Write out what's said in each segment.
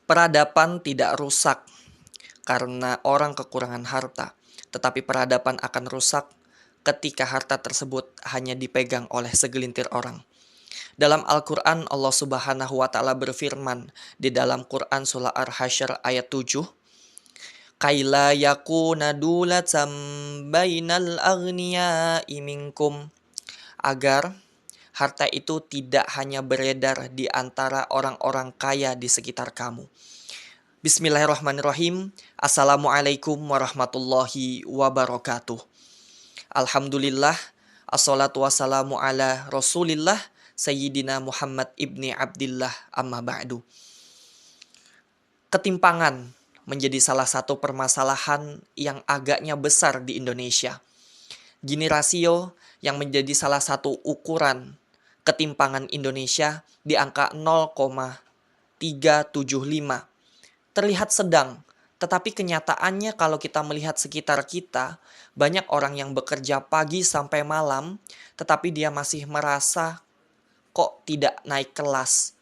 Peradaban tidak rusak karena orang kekurangan harta, tetapi peradaban akan rusak ketika harta tersebut hanya dipegang oleh segelintir orang. Dalam Al-Quran, Allah Subhanahu wa Ta'ala berfirman di dalam Quran Surah Al-Hasyr ayat 7, Kaila yakuna dulatsam bainal aghniya'i minkum, agar harta itu tidak hanya beredar di antara orang-orang kaya di sekitar kamu. Bismillahirrahmanirrahim. Assalamualaikum warahmatullahi wabarakatuh. Alhamdulillah, assalatu wassalamu ala rasulillah, Sayyidina Muhammad ibni Abdillah, amma ba'du. Ketimpangan menjadi salah satu permasalahan yang agaknya besar di Indonesia. Gini rasio yang menjadi salah satu ukuran ketimpangan Indonesia di angka 0,375. Terlihat sedang, tetapi kenyataannya kalau kita melihat sekitar kita, banyak orang yang bekerja pagi sampai malam, tetapi dia masih merasa kok tidak naik kelas.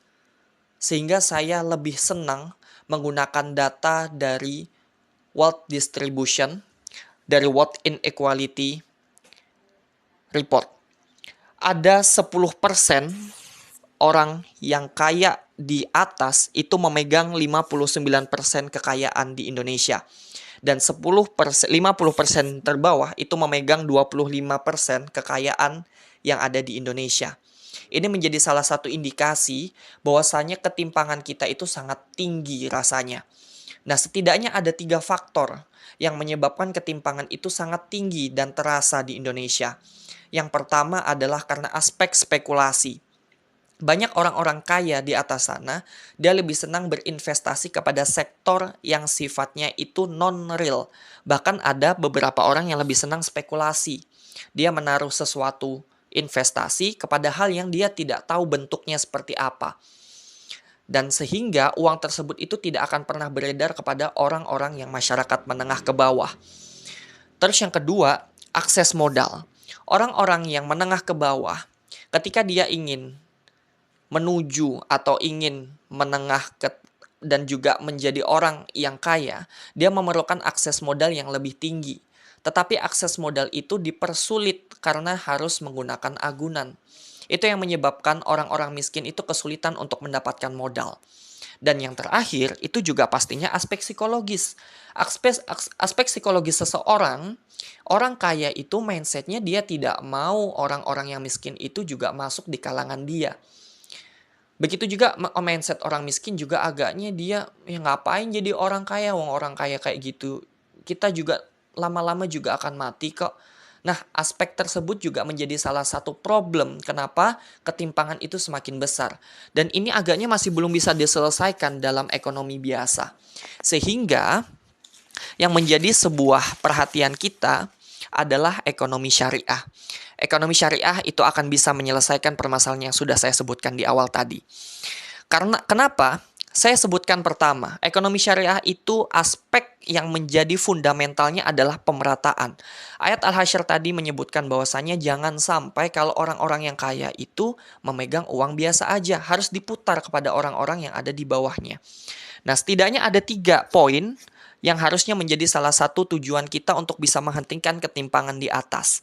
Sehingga saya lebih senang menggunakan data dari World Distribution, dari World Inequality Report. Ada 10% orang yang kaya di atas itu memegang 59% kekayaan di Indonesia. Dan 50% terbawah itu memegang 25% kekayaan yang ada di Indonesia. Ini menjadi salah satu indikasi bahwasanya ketimpangan kita itu sangat tinggi rasanya. Nah, setidaknya ada 3 faktor yang menyebabkan ketimpangan itu sangat tinggi dan terasa di Indonesia. Yang pertama adalah karena aspek spekulasi. Banyak orang-orang kaya di atas sana, dia lebih senang berinvestasi kepada sektor yang sifatnya itu non-real. Bahkan ada beberapa orang yang lebih senang spekulasi. Dia menaruh sesuatu investasi kepada hal yang dia tidak tahu bentuknya seperti apa. Dan sehingga uang tersebut itu tidak akan pernah beredar kepada orang-orang yang masyarakat menengah ke bawah. Terus yang kedua, akses modal. Orang-orang yang menengah ke bawah, ketika dia ingin menuju atau ingin menengah ke dan juga menjadi orang yang kaya, dia memerlukan akses modal yang lebih tinggi. Tetapi akses modal itu dipersulit karena harus menggunakan agunan. Itu yang menyebabkan orang-orang miskin itu kesulitan untuk mendapatkan modal. Dan yang terakhir, itu juga pastinya aspek psikologis. Aspek psikologis seseorang, orang kaya itu mindsetnya dia tidak mau orang-orang yang miskin itu juga masuk di kalangan dia. Begitu juga mindset orang miskin juga agaknya dia, ya ngapain jadi orang kaya, wong orang kaya kayak gitu. Kita juga lama-lama juga akan mati kok. Nah, aspek tersebut juga menjadi salah satu problem kenapa ketimpangan itu semakin besar. Dan ini agaknya masih belum bisa diselesaikan dalam ekonomi biasa. Sehingga yang menjadi sebuah perhatian kita adalah ekonomi syariah. Ekonomi syariah itu akan bisa menyelesaikan permasalahan yang sudah saya sebutkan di awal tadi. Karena kenapa? Saya sebutkan pertama, ekonomi syariah itu aspek yang menjadi fundamentalnya adalah pemerataan. Ayat Al-Hasyr tadi menyebutkan bahwasanya jangan sampai kalau orang-orang yang kaya itu memegang uang biasa aja, harus diputar kepada orang-orang yang ada di bawahnya. Nah, setidaknya ada 3 poin yang harusnya menjadi salah satu tujuan kita untuk bisa menghentikan ketimpangan di atas.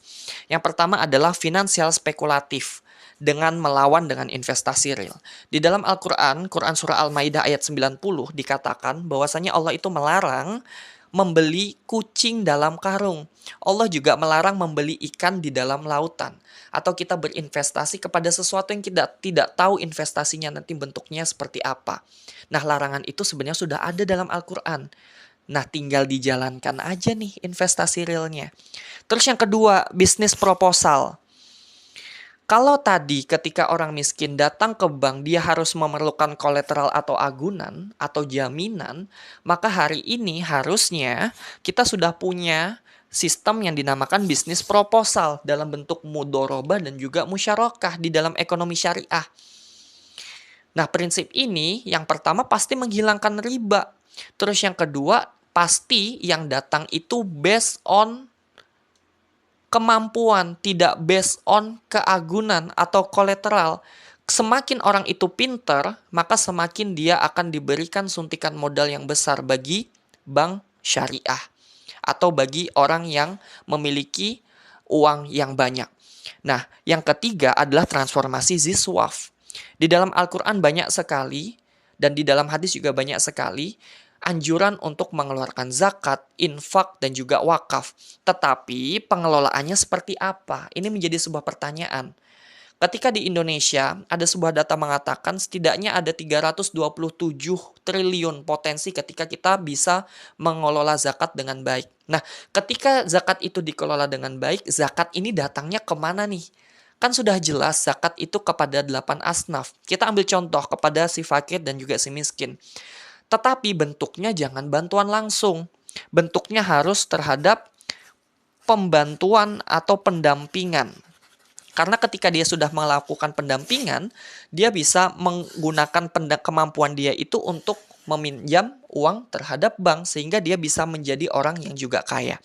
Yang pertama adalah finansial spekulatif dengan melawan dengan investasi real. Di dalam Al-Quran, Quran Surah Al-Maidah ayat 90 dikatakan bahwasanya Allah itu melarang membeli kucing dalam karung. Allah juga melarang membeli ikan di dalam lautan. Atau kita berinvestasi kepada sesuatu yang kita tidak tahu investasinya nanti bentuknya seperti apa. Nah, larangan itu sebenarnya sudah ada dalam Al-Quran. Nah, tinggal dijalankan aja nih investasi realnya. Terus yang kedua, bisnis proposal. Kalau tadi ketika orang miskin datang ke bank, dia harus memerlukan kolateral atau agunan atau jaminan, maka hari ini harusnya kita sudah punya sistem yang dinamakan bisnis proposal dalam bentuk mudorobah dan juga musyarakah di dalam ekonomi syariah. Nah, prinsip ini yang pertama pasti menghilangkan riba. Terus yang kedua, pasti yang datang itu based on kemampuan, tidak based on keagunan atau kolateral. Semakin orang itu pinter, maka semakin dia akan diberikan suntikan modal yang besar bagi bank syariah atau bagi orang yang memiliki uang yang banyak. Nah, yang ketiga adalah transformasi ziswaf. Di dalam Al-Quran banyak sekali, dan di dalam hadis juga banyak sekali, anjuran untuk mengeluarkan zakat, infak, dan juga wakaf. Tetapi pengelolaannya seperti apa? Ini menjadi sebuah pertanyaan. Ketika di Indonesia, ada sebuah data mengatakan setidaknya ada 327 triliun potensi ketika kita bisa mengelola zakat dengan baik. Nah, ketika zakat itu dikelola dengan baik, zakat ini datangnya kemana nih? Kan sudah jelas zakat itu kepada 8 asnaf. Kita ambil contoh kepada si fakir dan juga si miskin. Tetapi bentuknya jangan bantuan langsung. Bentuknya harus terhadap pembantuan atau pendampingan. Karena ketika dia sudah melakukan pendampingan, dia bisa menggunakan kemampuan dia itu untuk meminjam uang terhadap bank sehingga dia bisa menjadi orang yang juga kaya.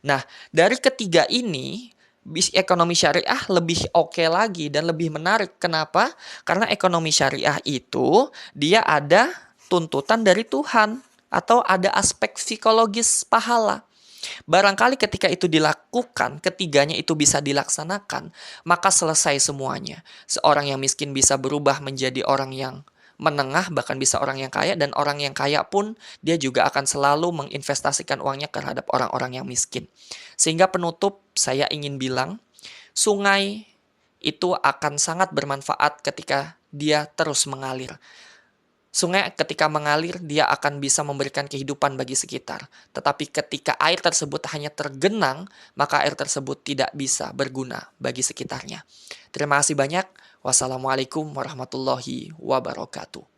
Nah, dari ketiga ini, ekonomi syariah lebih oke lagi dan lebih menarik. Kenapa? Karena ekonomi syariah itu dia ada tuntutan dari Tuhan atau ada aspek psikologis pahala. Barangkali ketika itu dilakukan, ketiganya itu bisa dilaksanakan, maka selesai semuanya. Seorang yang miskin bisa berubah menjadi orang yang menengah, bahkan bisa orang yang kaya, dan orang yang kaya pun dia juga akan selalu menginvestasikan uangnya terhadap orang-orang yang miskin. Sehingga penutup, saya ingin bilang, sungai itu akan sangat bermanfaat ketika dia terus mengalir. Sungai ketika mengalir, dia akan bisa memberikan kehidupan bagi sekitar. Tetapi ketika air tersebut hanya tergenang, maka air tersebut tidak bisa berguna bagi sekitarnya. Terima kasih banyak. Wassalamualaikum warahmatullahi wabarakatuh.